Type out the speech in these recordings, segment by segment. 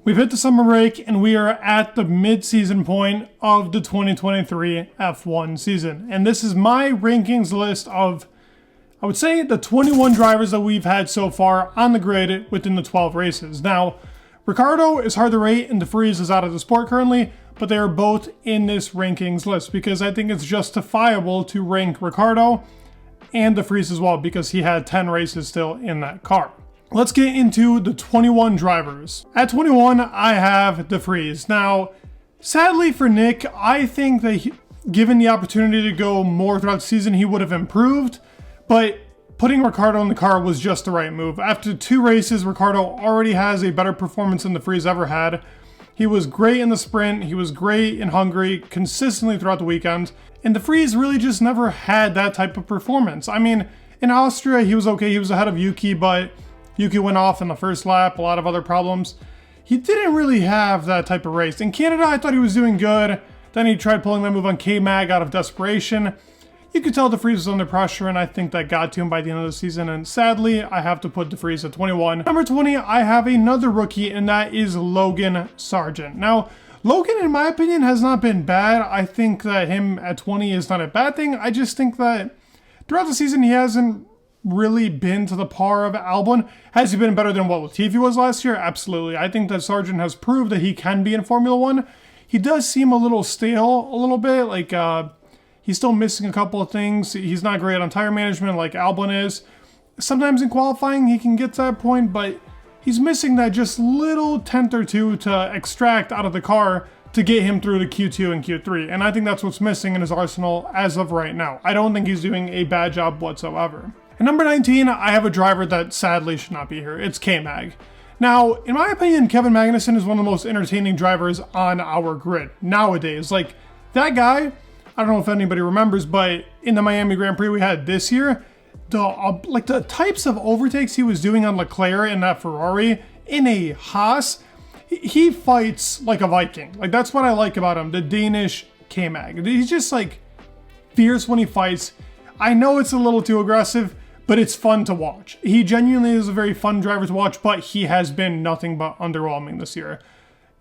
We've hit the summer break and we are at the mid-season point of the 2023 F1 season. And this is my rankings list of, I would say, the 21 drivers that we've had so far on the grid within the 12 races. Now, Riccardo is hard to rate and VRIES is out of the sport currently, but they are both in this rankings list because I think it's justifiable to rank Riccardo and VRIES as well because he had 10 races still in that car. Let's get into the 21 drivers. At 21, I have VRIES. Now, sadly for Nick, I think that given the opportunity to go more throughout the season, he would have improved, but putting Riccardo in the car was just the right move. After 2 races, Riccardo already has a better performance than VRIES ever had. He was great in the sprint, he was great in Hungary, consistently throughout the weekend, and VRIES really just never had that type of performance. I mean, in Austria, he was okay, he was ahead of Yuki, but Yuki went off in the first lap, a lot of other problems. He didn't really have that type of race. In Canada, I thought he was doing good. Then he tried pulling that move on KMAG out of desperation. You could tell VRIES was under pressure, and I think that got to him by the end of the season. And sadly, I have to put VRIES at 21. Number 20, I have another rookie, and that is Logan Sargent. Now, Logan, in my opinion, has not been bad. I think that him at 20 is not a bad thing. I just think that throughout the season, he hasn't really been to the par of Albon. Has he been better than what Latifi was last year? Absolutely. I think that Sargent has proved that he can be in Formula 1. He does seem a little stale a little bit, like he's still missing a couple of things. He's not great on tire management like Albon is. Sometimes in qualifying he can get to that point, but he's missing that just little tenth or two to extract out of the car to get him through to Q2 and Q3. And I think that's what's missing in his arsenal as of right now. I don't think he's doing a bad job whatsoever. At number 19, I have a driver that sadly should not be here. It's KMAG. Now, in my opinion, Kevin Magnussen is one of the most entertaining drivers on our grid nowadays. Like, that guy, I don't know if anybody remembers, but in the Miami Grand Prix we had this year, the types of overtakes he was doing on Leclerc in that Ferrari, in a Haas, he fights like a Viking. Like, that's what I like about him, the Danish KMAG. He's just like fierce when he fights. I know it's a little too aggressive, but it's fun to watch. He genuinely is a very fun driver to watch, but he has been nothing but underwhelming this year.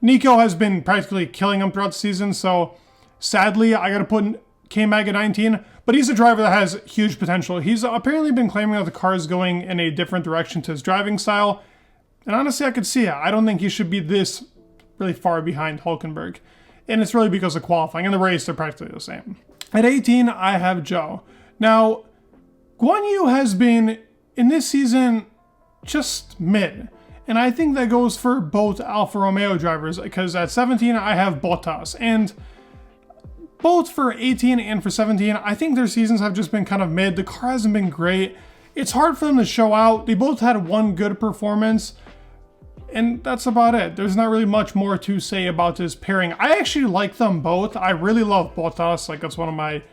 Nico has been practically killing him throughout the season, so sadly, I gotta put KMAG at 19, but he's a driver that has huge potential. He's apparently been claiming that the car is going in a different direction to his driving style, and honestly, I could see it. I don't think he should be this really far behind Hülkenberg, and it's really because of qualifying. In the race, they're practically the same. At 18, I have ZHOU. Now, Guan Yu has been, in this season, just mid. And I think that goes for both Alfa Romeo drivers, because at 17, I have Bottas. And both for 18 and for 17, I think their seasons have just been kind of mid. The car hasn't been great. It's hard for them to show out. They both had one good performance, and that's about it. There's not really much more to say about this pairing. I actually like them both. I really love Bottas. Like, that's one of my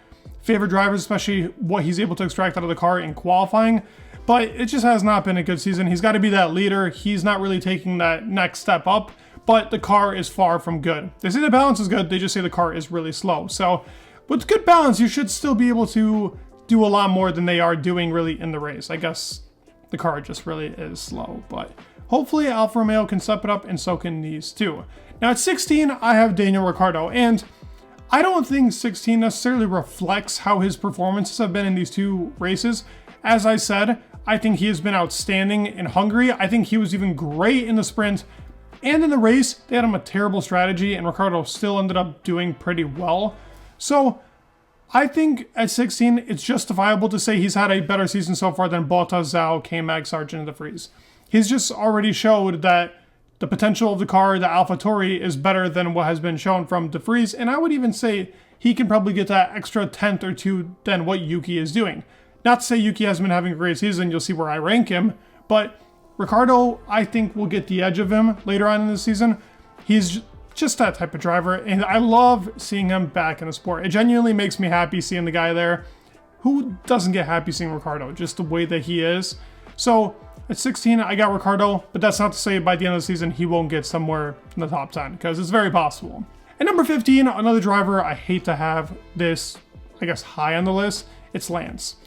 favorite drivers, especially what he's able to extract out of the car in qualifying, but it just has not been a good season. He's got to be that leader. He's not really taking that next step up, but the car is far from good. They say the balance is good, they just say the car is really slow. So with good balance, you should still be able to do a lot more than they are doing really in the race. I guess the car just really is slow, but hopefully Alfa Romeo can step it up, and so can these two. Now at 16, I have Daniel Ricciardo, and I don't think 16 necessarily reflects how his performances have been in these 2 races. As I said, I think he has been outstanding in Hungary. I think he was even great in the sprint. And in the race, they had him a terrible strategy, and Ricciardo still ended up doing pretty well. So I think at 16, it's justifiable to say he's had a better season so far than Bottas, ZHOU, KMAG, Sargent, and VRIES. He's just already showed that the potential of the car, the AlphaTauri, is better than what has been shown from VRIES, and I would even say he can probably get that extra tenth or two than what Yuki is doing. Not to say Yuki hasn't been having a great season, you'll see where I rank him, but Ricciardo, I think, will get the edge of him later on in the season. He's just that type of driver, and I love seeing him back in the sport. It genuinely makes me happy seeing the guy there. Who doesn't get happy seeing Ricciardo, just the way that he is? So at 16, I got Ricciardo, but that's not to say by the end of the season he won't get somewhere in the top 10, because it's very possible. At number 15, another driver I hate to have this, I guess, high on the list, it's Lance.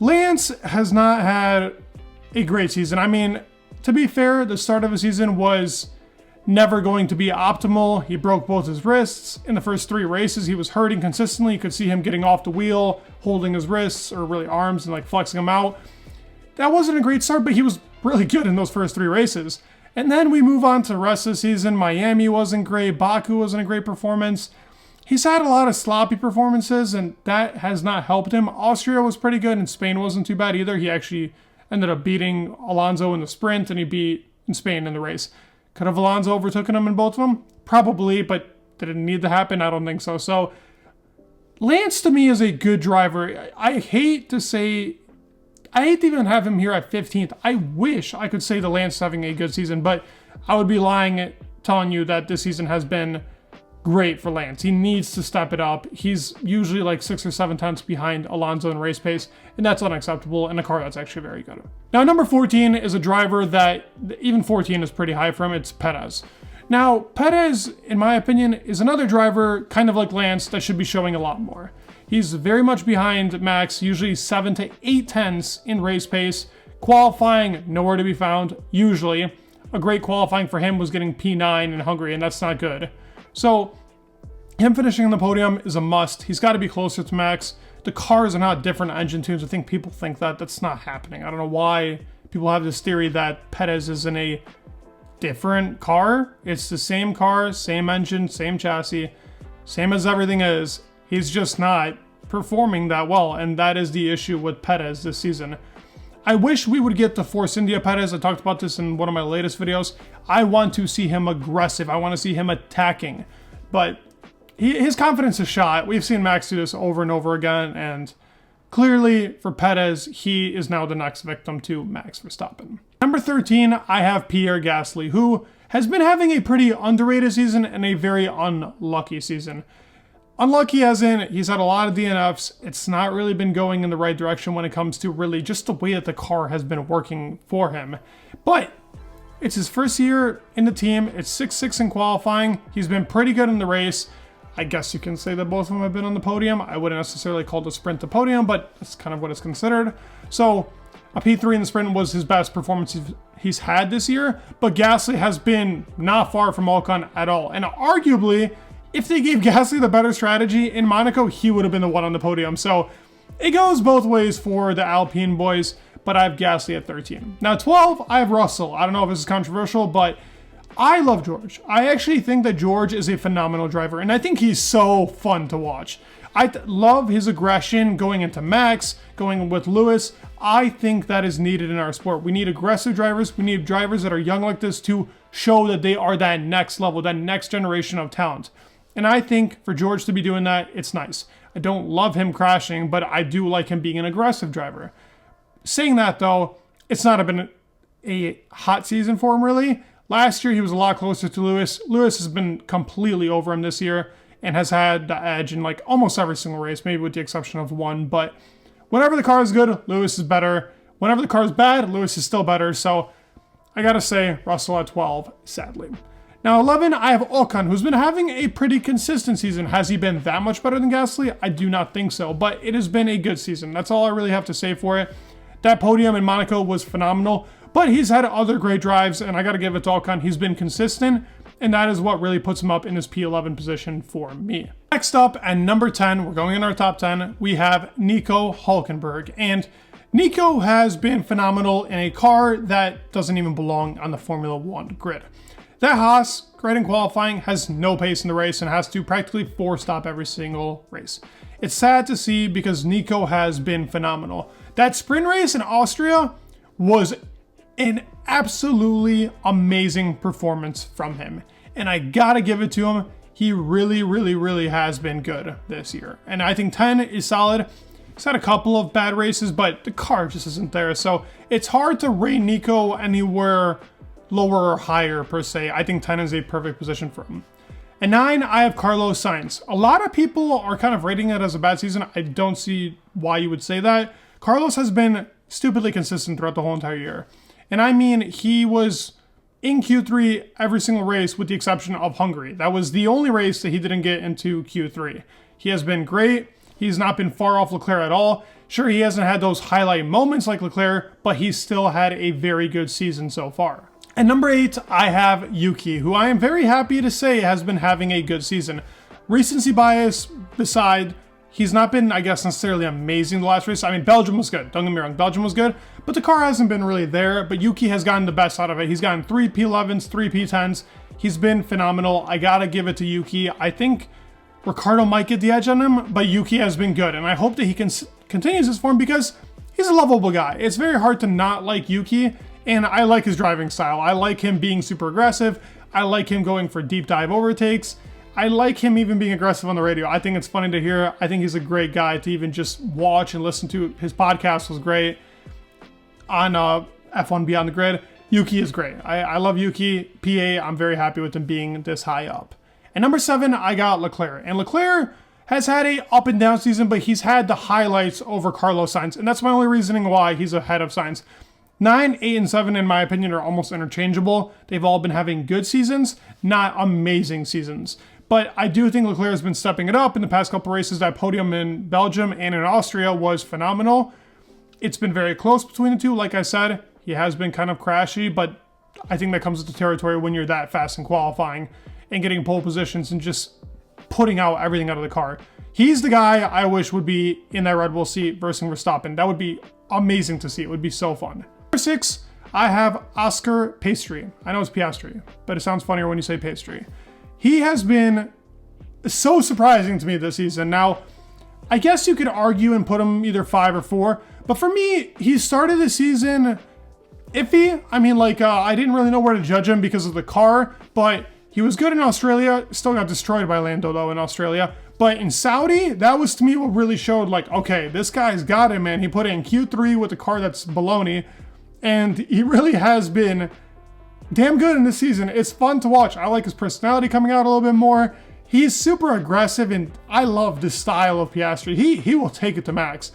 Lance has not had a great season. I mean, to be fair, the start of the season was never going to be optimal. He broke both his wrists. In the first 3 races, he was hurting consistently. You could see him getting off the wheel, holding his wrists, or really arms, and like flexing them out. That wasn't a great start, but he was really good in those first 3 races. And then we move on to the rest of the season. Miami wasn't great. Baku wasn't a great performance. He's had a lot of sloppy performances, and that has not helped him. Austria was pretty good, and Spain wasn't too bad either. He actually ended up beating Alonso in the sprint, and he beat in Spain in the race. Could have Alonso overtaken him in both of them? Probably, but did it need to happen? I don't think so. So Lance to me is a good driver. I hate to even have him here at 15th. I wish I could say the Lance is having a good season, but I would be lying telling you that this season has been great for Lance. He needs to step it up. He's usually like 6 or 7 tenths behind Alonso in race pace, and that's unacceptable in a car that's actually very good. Now, number 14 is a driver that, even 14 is pretty high for him. It's Perez. Now, Perez, in my opinion, is another driver, kind of like Lance, that should be showing a lot more. He's very much behind Max, usually 7 to 8 tenths in race pace. Qualifying, nowhere to be found, usually. A great qualifying for him was getting P9 in Hungary, and that's not good. So, him finishing on the podium is a must. He's got to be closer to Max. The cars are not different engine tunes. I think people think that that's not happening. I don't know why people have this theory that Perez is in a different car. It's the same car, same engine, same chassis, same as everything is. He's just not performing that well, and that is the issue with Perez this season. I wish we would get the Force India Perez. I talked about this in one of my latest videos. I want to see him aggressive. I want to see him attacking. But his confidence is shot. We've seen Max do this over and over again. And clearly for Perez, he is now the next victim to Max Verstappen. Number 13, I have Pierre Gasly, who has been having a pretty underrated season and a very unlucky season. Unlucky as in he's had a lot of DNFs. It's not really been going in the right direction when it comes to really just the way that the car has been working for him. But it's his first year in the team. It's 6-6 in qualifying. He's been pretty good in the race. I guess you can say that both of them have been on the podium. I wouldn't necessarily call the sprint the podium, but that's kind of what it's considered. So a P3 in the sprint was his best performance he's had this year, but Gasly has been not far from Ocon at all. And arguably, if they gave Gasly the better strategy in Monaco, he would have been the one on the podium. So it goes both ways for the Alpine boys, but I have Gasly at 13. Now 12, I have Russell. I don't know if this is controversial, but I love George. I actually think that George is a phenomenal driver, and I think he's so fun to watch. I love his aggression going into Max, going with Lewis. I think that is needed in our sport. We need aggressive drivers. We need drivers that are young like this to show that they are that next level, that next generation of talent. And I think for George to be doing that, it's nice. I don't love him crashing, but I do like him being an aggressive driver. Saying that though, it's not been a hot season for him really. Last year, he was a lot closer to Lewis. Lewis has been completely over him this year and has had the edge in like almost every single race, maybe with the exception of one. But whenever the car is good, Lewis is better. Whenever the car is bad, Lewis is still better. So I gotta say Russell at 12, sadly. Now 11, I have Ocon, who's been having a pretty consistent season. Has he been that much better than Gasly? I do not think so, but it has been a good season. That's all I really have to say for it. That podium in Monaco was phenomenal, but he's had other great drives, and I got to give it to Ocon. He's been consistent, and that is what really puts him up in his P11 position for me. Next up, at number 10, we're going in our top 10, we have Nico Hülkenberg. And Nico has been phenomenal in a car that doesn't even belong on the Formula 1 grid. That Haas, great in qualifying, has no pace in the race and has to practically four-stop every single race. It's sad to see because Nico has been phenomenal. That sprint race in Austria was an absolutely amazing performance from him. And I gotta give it to him. He really has been good this year. And I think 10 is solid. He's had a couple of bad races, but the car just isn't there. So it's hard to rate Nico anywhere lower or higher per se. I think 10 is a perfect position for him. At 9, I have Carlos Sainz. A lot of people are kind of rating it as a bad season. I don't see why you would say that. Carlos has been stupidly consistent throughout the whole entire year. And I mean, he was in Q3 every single race with the exception of Hungary. That was the only race that he didn't get into Q3. He has been great. He's not been far off Leclerc at all. Sure, he hasn't had those highlight moments like Leclerc, but he's still had a very good season so far. At number 8, I have Yuki, who I am very happy to say has been having a good season. Recency bias beside, he's not been, I guess, necessarily amazing the last race. I mean, Belgium was good. Don't get me wrong, Belgium was good, but the car hasn't been really there. But Yuki has gotten the best out of it. He's gotten 3 P11s, 3 P10s. He's been phenomenal. I gotta give it to Yuki. I think Riccardo might get the edge on him, but Yuki has been good, and I hope that he continues his form because he's a lovable guy. It's very hard to not like Yuki. And I like his driving style. I like him being super aggressive. I like him going for deep dive overtakes. I like him even being aggressive on the radio. I think it's funny to hear. I think he's a great guy to even just watch and listen to. His podcast was great on F1 Beyond the Grid. Yuki is great. I love Yuki. PA, I'm very happy with him being this high up. And number 7, I got LECLERC. And LECLERC has had a up and down season, but he's had the highlights over Carlos Sainz. And that's my only reasoning why he's ahead of Sainz. 9, 8, and 7, in my opinion, are almost interchangeable. They've all been having good seasons, not amazing seasons. But I do think LECLERC has been stepping it up in the past couple races. That podium in Belgium and in Austria was phenomenal. It's been very close between the two. Like I said, he has been kind of crashy, but I think that comes with the territory when you're that fast in qualifying and getting pole positions and just putting out everything out of the car. He's the guy I wish would be in that Red Bull seat versus Verstappen. That would be amazing to see. It would be so fun. Number 6, I have Oscar Piastri. I know it's Piastri, but it sounds funnier when you say Piastri. He has been so surprising to me this season. Now, I guess you could argue and put him either 5 or 4, but for me, he started the season iffy. I mean, like, I didn't really know where to judge him because of the car, but he was good in Australia. Still got destroyed by Lando, though, in Australia. But in Saudi, that was, to me, what really showed, like, okay, this guy's got it, man. He put in Q3 with a car that's baloney. And he really has been damn good in this season. It's fun to watch. I like his personality coming out a little bit more. He's super aggressive, and I love this style of Piastri. He will take it to max.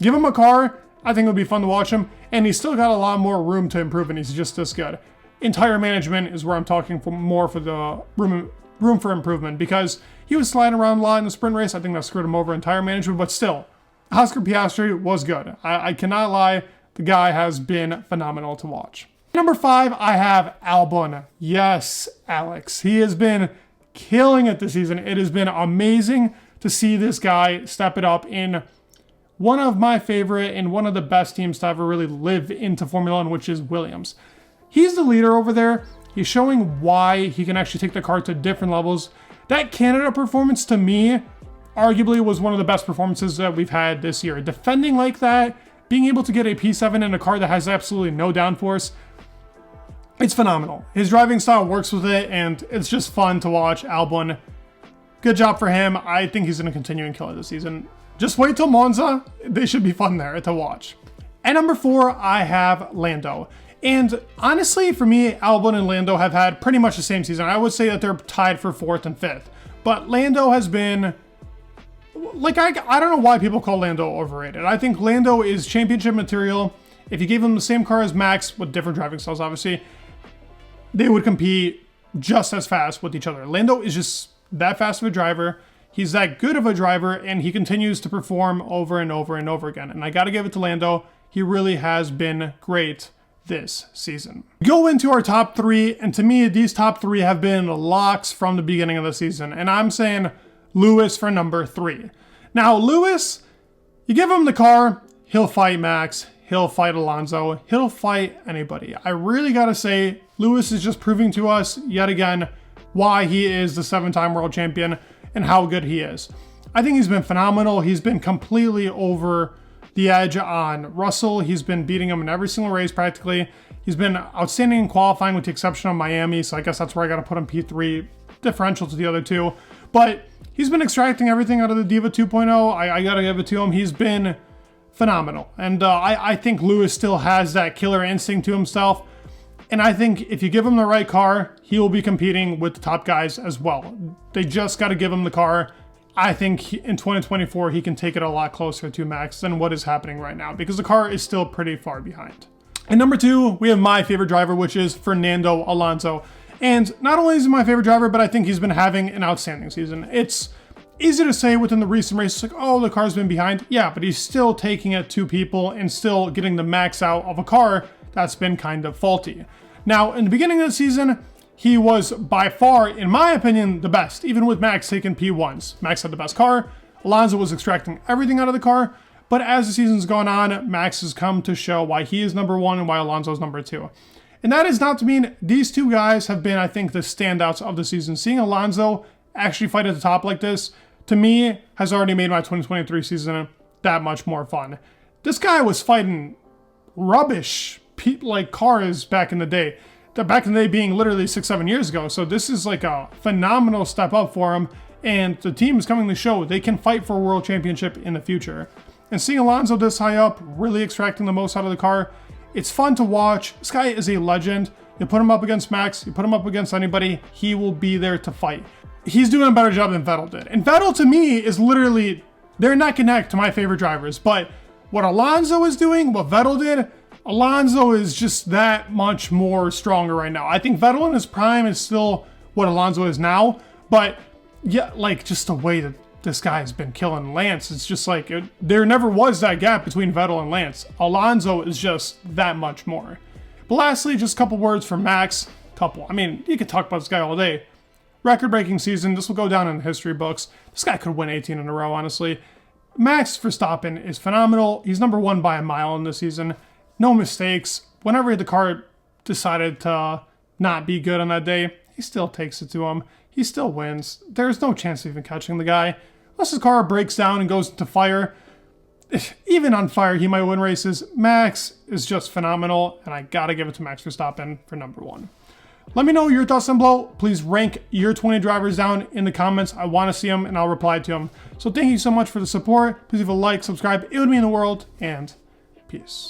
Give him a car, I think it'll be fun to watch him. And he's still got a lot more room to improve, and he's just this good. Entire management is where I'm talking more for the room for improvement, because he was sliding around a lot in the sprint race. I think that screwed him over entire management, but still, Oscar Piastri was good. I cannot lie. The guy has been phenomenal to watch. Number 5, I have Albon. Yes, Alex. He has been killing it this season. It has been amazing to see this guy step it up in one of my favorite and one of the best teams to ever really live into Formula 1, which is Williams. He's the leader over there. He's showing why he can actually take the car to different levels. That Canada performance, to me, arguably was one of the best performances that we've had this year. Defending like that, being able to get a P7 in a car that has absolutely no downforce, it's phenomenal. His driving style works with it, and it's just fun to watch. Albon, good job for him. I think he's going to continue and kill it this season. Just wait till Monza. They should be fun there to watch. At number 4, I have Lando. And honestly, for me, Albon and Lando have had pretty much the same season. I would say that they're tied for 4th and 5th. But Lando has been... like, I don't know why people call Lando overrated. I think Lando is championship material. If you gave him the same car as Max, with different driving styles, obviously, they would compete just as fast with each other. Lando is just that fast of a driver. He's that good of a driver, and he continues to perform over and over and over again. And I got to give it to Lando. He really has been great this season. Go into our top 3, and to me, these top 3 have been locks from the beginning of the season. And I'm saying Lewis for number 3. Now, Lewis, you give him the car, he'll fight Max, he'll fight Alonso, he'll fight anybody. I really gotta say, Lewis is just proving to us, yet again, why he is the 7-time world champion and how good he is. I think he's been phenomenal. He's been completely over the edge on Russell. He's been beating him in every single race practically. He's been outstanding in qualifying with the exception of Miami, so I guess that's where I gotta put him P3, differential to the other two. But he's been extracting everything out of the Diva 2.0. I gotta give it to him. He's been phenomenal. And I think Lewis still has that killer instinct to himself. And I think if you give him the right car, he will be competing with the top guys as well. They just got to give him the car. I think in 2024, he can take it a lot closer to Max than what is happening right now, because the car is still pretty far behind. And number 2, we have my favorite driver, which is Fernando Alonso. And not only is he my favorite driver, but I think he's been having an outstanding season. It's easy to say within the recent races, like, oh, the car's been behind. Yeah, but he's still taking it to people and still getting the max out of a car that's been kind of faulty. Now, in the beginning of the season, he was by far, in my opinion, the best, even with Max taking P1s. Max had the best car. Alonso was extracting everything out of the car. But as the season's gone on, Max has come to show why he is number one and why Alonso is number two. And that is not to mean these two guys have been, I think, the standouts of the season. Seeing Alonso actually fight at the top like this, to me, has already made my 2023 season that much more fun. This guy was fighting rubbish, like cars back in the day. Back in the day being literally 6-7 years ago. So this is like a phenomenal step up for him. And the team is coming to show they can fight for a world championship in the future. And seeing Alonso this high up, really extracting the most out of the car, it's fun to watch. This guy is a legend. You put him up against Max, you put him up against anybody, he will be there to fight. He's doing a better job than Vettel did. And Vettel to me is literally, they're neck and neck to my favorite drivers. But what Alonso is doing, what Vettel did, Alonso is just that much more stronger right now. I think Vettel in his prime is still what Alonso is now. But yeah, like just the way that this guy has been killing Lance, it's just like, there never was that gap between Vettel and Lance. Alonso is just that much more. But lastly, just a couple words for Max. I mean, you could talk about this guy all day. Record-breaking season. This will go down in the history books. This guy could win 18 in a row, honestly. Max Verstappen is phenomenal. He's number one by a mile in this season. No mistakes. Whenever the car decided to not be good on that day, he still takes it to him. He still wins. There's no chance of even catching the guy. Unless his car breaks down and goes into fire. Even on fire, he might win races. Max is just phenomenal, and I gotta give it to Max Verstappen for number one. Let me know your thoughts down below. Please rank your 20 drivers down in the comments. I want to see them, and I'll reply to them. So thank you so much for the support. Please leave a like, subscribe. It would mean the world, and peace.